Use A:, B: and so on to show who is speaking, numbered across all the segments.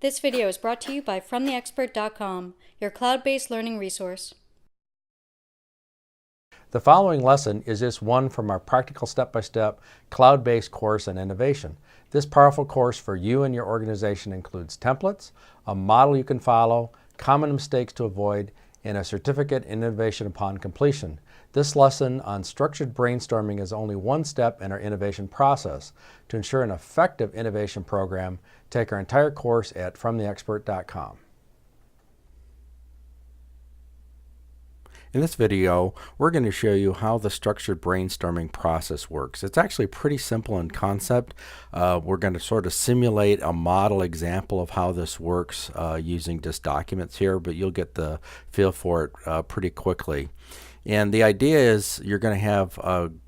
A: This video is brought to you by FromTheExpert.com, your cloud-based learning resource.
B: The following lesson is just one from our practical step-by-step cloud-based course in innovation. This powerful course for you and your organization includes templates, a model you can follow, common mistakes to avoid, and a certificate in innovation upon completion. This lesson on structured brainstorming is only one step in our innovation process. To ensure an effective innovation program, take our entire course at FromTheExpert.com. In this video, we're going to show you how the structured brainstorming process works. It's actually pretty simple in concept. We're going to sort of simulate a model example of how this works using just documents here, but you'll get the feel for it pretty quickly. And the idea is you're going to have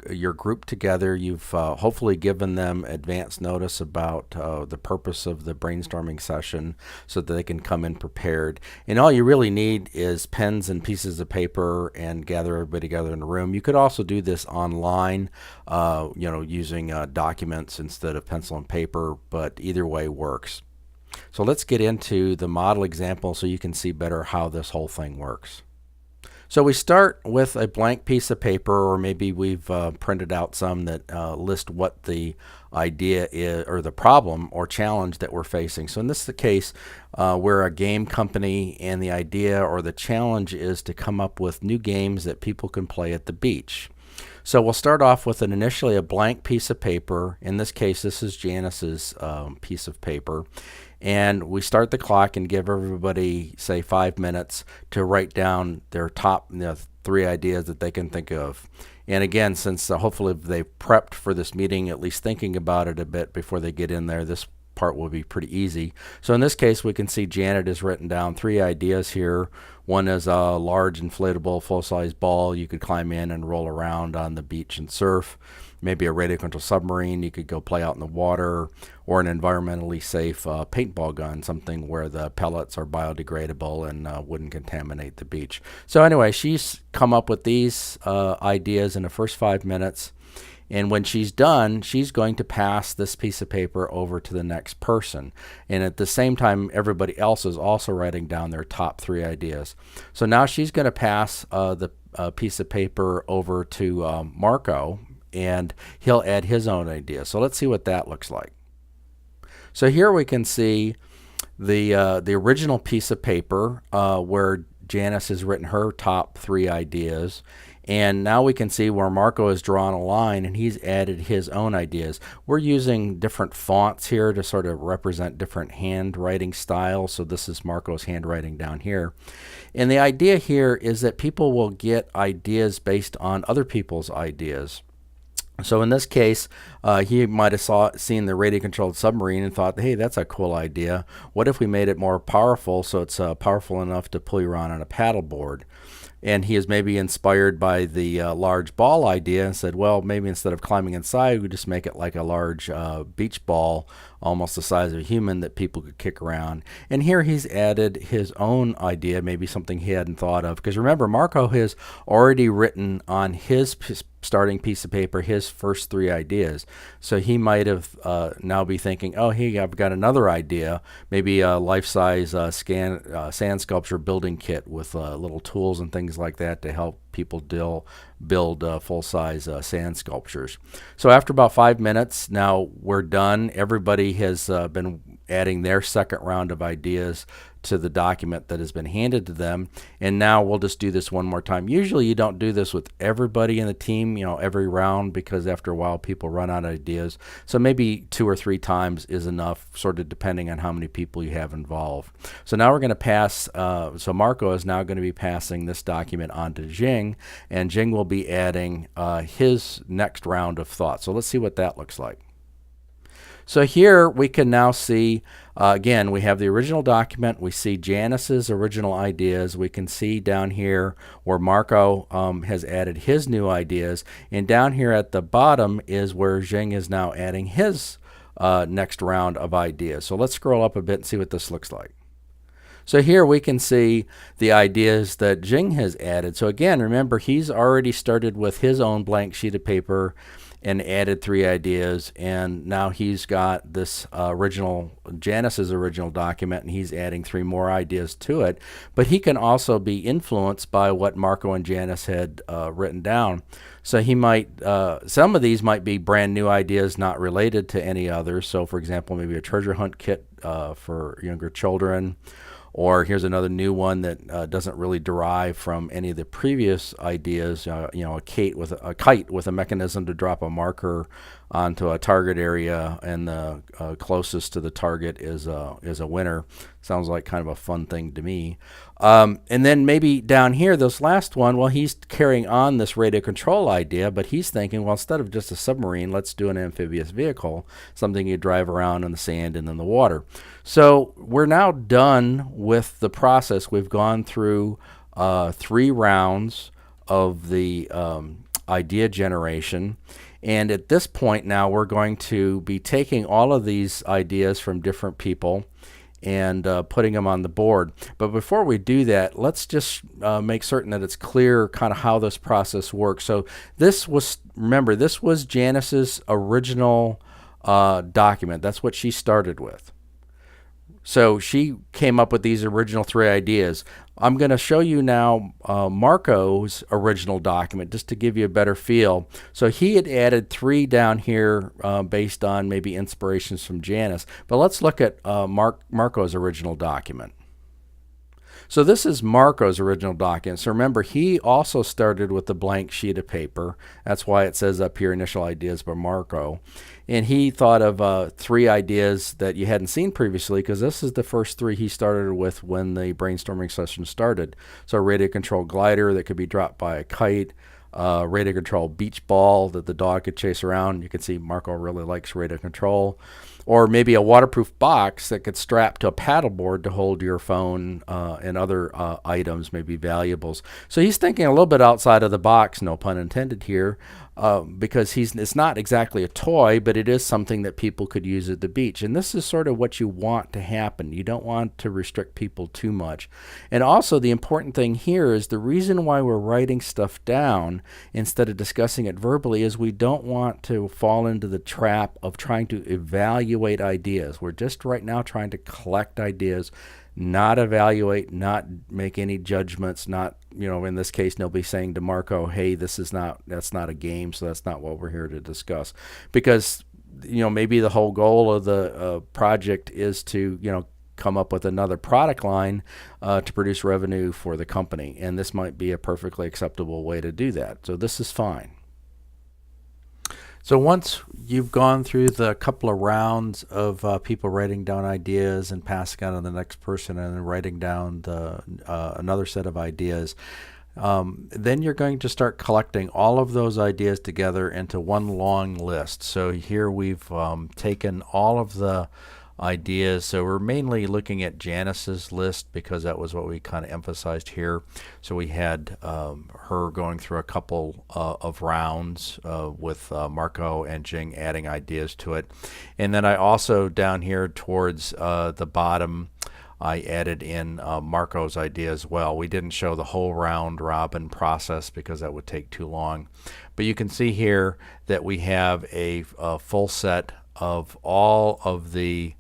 B: your group together. You've hopefully given them advance notice about the purpose of the brainstorming session so that they can come in prepared. And all you really need is pens and pieces of paper and gather everybody together in a room. You could also do this online, using documents instead of pencil and paper, but either way works. So let's get into the model example so you can see better how this whole thing works. So we start with a blank piece of paper, or maybe we've printed out some that list what the idea is, or the problem or challenge that we're facing. So in this case, we're a game company, and the idea or the challenge is to come up with new games that people can play at the beach. So we'll start off with initially a blank piece of paper. In this case, this is Janice's piece of paper. And we start the clock and give everybody, say, 5 minutes to write down their top 3 ideas that they can think of. And again, since hopefully they've prepped for this meeting, at least thinking about it a bit before they get in there, this part will be pretty easy. So in this case, we can see Janet has written down 3 ideas here. One is a large inflatable full-size ball you could climb in and roll around on the beach and surf. Maybe a radio control submarine you could go play out in the water, or an environmentally safe paintball gun, something where the pellets are biodegradable and wouldn't contaminate the beach. So anyway, she's come up with these ideas in the first 5 minutes. And when she's done, she's going to pass this piece of paper over to the next person. And at the same time, everybody else is also writing down their top 3 ideas. So now she's going to pass the piece of paper over to Marco, and he'll add his own idea. So let's see what that looks like. So here we can see the original piece of paper where Janice has written her top 3 ideas. And now we can see where Marco has drawn a line and he's added his own ideas. We're using different fonts here to sort of represent different handwriting styles. So this is Marco's handwriting down here. And the idea here is that people will get ideas based on other people's ideas. So in this case, he might have seen the radio-controlled submarine and thought, hey, that's a cool idea. What if we made it more powerful so it's powerful enough to pull you around on a paddleboard? And he is maybe inspired by the large ball idea and said, well, maybe instead of climbing inside, we just make it like a large beach ball, almost the size of a human that people could kick around. And here he's added his own idea, maybe something he hadn't thought of. Because remember, Marco has already written on his starting piece of paper his first 3 ideas. So he might have now be thinking, oh, hey, I've got another idea, maybe a life-size sand sculpture building kit with little tools and things like that to help people build full-size sand sculptures. So after about 5 minutes, now we're done. Everybody has been adding their second round of ideas to the document that has been handed to them. And now we'll just do this one more time. Usually you don't do this with everybody in the team, every round, because after a while people run out of ideas. So maybe 2 or 3 times is enough, sort of depending on how many people you have involved. So now we're going to pass, so Marco is now going to be passing this document on to Jing, and Jing will be adding his next round of thoughts. So let's see what that looks like. So here we can now see, again, we have the original document. We see Janice's original ideas. We can see down here where Marco has added his new ideas. And down here at the bottom is where Jing is now adding his next round of ideas. So let's scroll up a bit and see what this looks like. So here we can see the ideas that Jing has added. So again, remember, he's already started with his own blank sheet of paper. and added 3 ideas, and now he's got this Janice's original document, and he's adding 3 more ideas to it. But he can also be influenced by what Marco and Janice had written down. So he might, some of these might be brand new ideas not related to any others. So for example, maybe a treasure hunt kit for younger children. Or here's another new one that doesn't really derive from any of the previous ideas. A kite with a mechanism to drop a marker onto a target area, and the closest to the target is a winner. Sounds like kind of a fun thing to me. And then maybe down here, this last one, well, he's carrying on this radio control idea, but he's thinking, well, instead of just a submarine, let's do an amphibious vehicle, something you drive around in the sand and in the water. So we're now done with the process. We've gone through 3 rounds of the idea generation. And at this point now, we're going to be taking all of these ideas from different people and putting them on the board. But before we do that, let's just make certain that it's clear kind of how this process works. So remember, this was Janice's original document. That's what she started with. So she came up with these original 3 ideas. I'm going to show you now Marco's original document just to give you a better feel. So he had added 3 down here based on maybe inspirations from Janice. But let's look at Marco's original document. So this is Marco's original document. So remember, he also started with a blank sheet of paper. That's why it says up here, initial ideas by Marco. And he thought of 3 ideas that you hadn't seen previously, because this is the first 3 he started with when the brainstorming session started. So a radio control glider that could be dropped by a kite, radio control beach ball that the dog could chase around. You can see Marco really likes radio control. Or maybe a waterproof box that could strap to a paddleboard to hold your phone and other items, maybe valuables. So he's thinking a little bit outside of the box, no pun intended here, because it's not exactly a toy, but it is something that people could use at the beach. And this is sort of what you want to happen. You don't want to restrict people too much. And also the important thing here is the reason why we're writing stuff down instead of discussing it verbally is we don't want to fall into the trap of trying to evaluate ideas. We're just right now trying to collect ideas, not evaluate, not make any judgments, not, in this case, nobody saying to Marco, hey, that's not a game, so that's not what we're here to discuss. Because, maybe the whole goal of the project is to, come up with another product line to produce revenue for the company. And this might be a perfectly acceptable way to do that. So this is fine. So once you've gone through the couple of rounds of people writing down ideas and passing on to the next person and then writing down another set of ideas, then you're going to start collecting all of those ideas together into one long list. So here we've taken all of the ideas. So we're mainly looking at Janice's list because that was what we kind of emphasized here. So we had her going through a couple of rounds with Marco and Jing adding ideas to it. And then I also down here towards the bottom, I added in Marco's idea as well. We didn't show the whole round robin process because that would take too long. But you can see here that we have a full set of all of the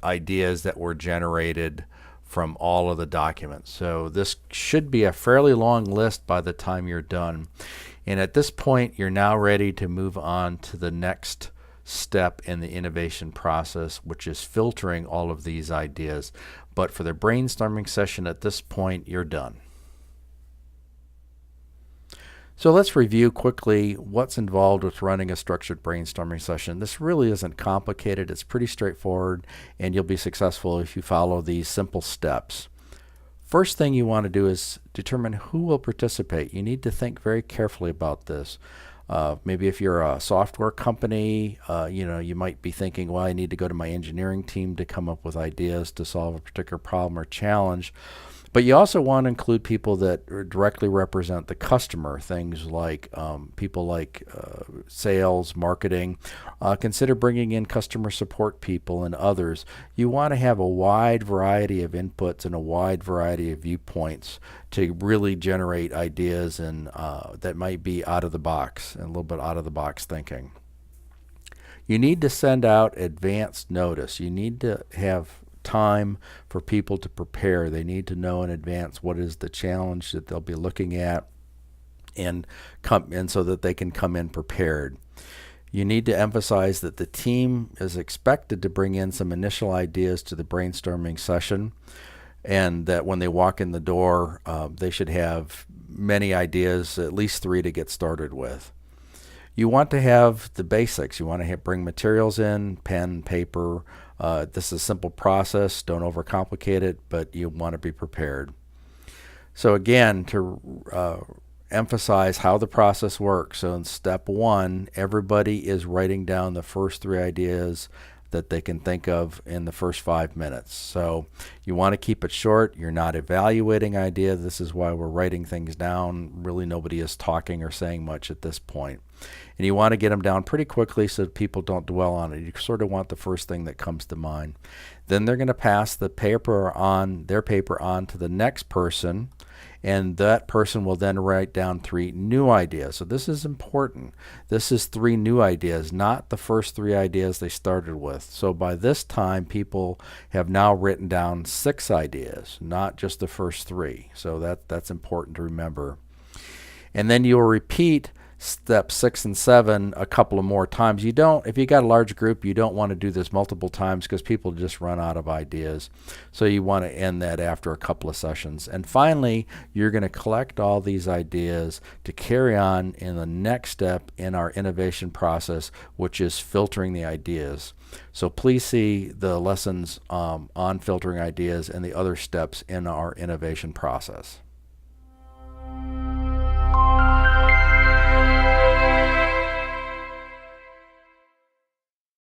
B: ideas that were generated from all of the documents. So this should be a fairly long list by the time you're done. And at this point, you're now ready to move on to the next step in the innovation process, which is filtering all of these ideas. But for the brainstorming session at this point, you're done. So let's review quickly what's involved with running a structured brainstorming session. This really isn't complicated. It's pretty straightforward, and you'll be successful if you follow these simple steps. First thing you want to do is determine who will participate. You need to think very carefully about this. Maybe if you're a software company, you might be thinking, well, I need to go to my engineering team to come up with ideas to solve a particular problem or challenge. But you also want to include people that directly represent the customer, things like people like sales, marketing. Consider bringing in customer support people and others. You want to have a wide variety of inputs and a wide variety of viewpoints to really generate ideas and that might be out of the box and a little bit out of the box thinking. You need to send out advance notice. You need to have time for people to prepare. They need to know in advance what is the challenge that they'll be looking at and so that they can come in prepared. You need to emphasize that the team is expected to bring in some initial ideas to the brainstorming session, and that when they walk in the door, they should have many ideas, at least 3 to get started with. You want to have the basics. You want to bring materials in, pen, paper. This is a simple process. Don't overcomplicate it, but you want to be prepared. So again, to emphasize how the process works. So in step 1, everybody is writing down the first 3 ideas that they can think of in the first 5 minutes. So you want to keep it short. You're not evaluating idea. This is why we're writing things down. Really, nobody is talking or saying much at this point. And you want to get them down pretty quickly so that people don't dwell on it. You sort of want the first thing that comes to mind. Then they're going to pass their paper on to the next person, and that person will then write down 3 new ideas. So this is important. This is 3 new ideas, not the first 3 ideas they started with. So by this time, people have now written down 6 ideas, not just the first 3. So that's important to remember. And then you'll repeat step 6 and 7 a couple of more times. If you got a large group, you don't want to do this multiple times because people just run out of ideas. So you want to end that after a couple of sessions. And finally, you're going to collect all these ideas to carry on in the next step in our innovation process, which is filtering the ideas. So please see the lessons on filtering ideas and the other steps in our innovation process.